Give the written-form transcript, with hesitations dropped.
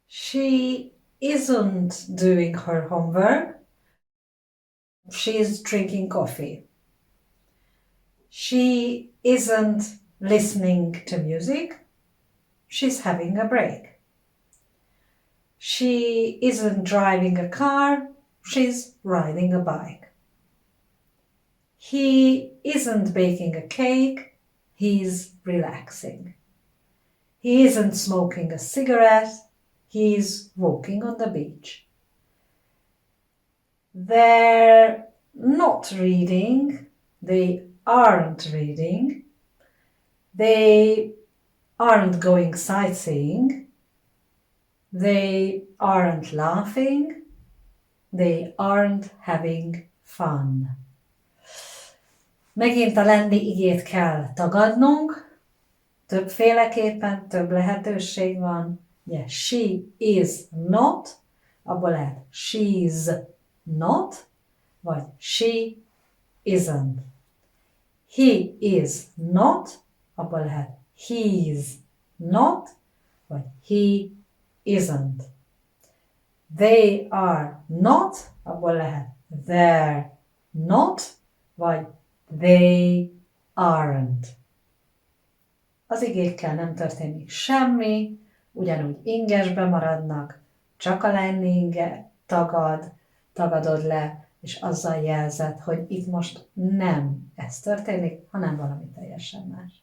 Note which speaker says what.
Speaker 1: She isn't doing her homework. She's drinking coffee. She isn't listening to music. She's having a break. She isn't driving a car. She's riding a bike. He isn't baking a cake. He's relaxing. He isn't smoking a cigarette. He's walking on the beach. They're not reading. They aren't reading. They aren't going sightseeing. They aren't laughing. They aren't having fun. Megint a lenni igét kell tagadnunk. Többféleképpen, több lehetőség van. Ugye, she is not, abból lehet she's not, vagy she isn't. He is not, abból lehet he's not, vagy he isn't. They are not, abból lehet they're not, vagy they aren't. Az igékkel nem történik semmi, ugyanúgy ingesbe maradnak, csak a lenni inge tagadod le, és azzal jelzed, hogy itt most nem ez történik, hanem valami teljesen más.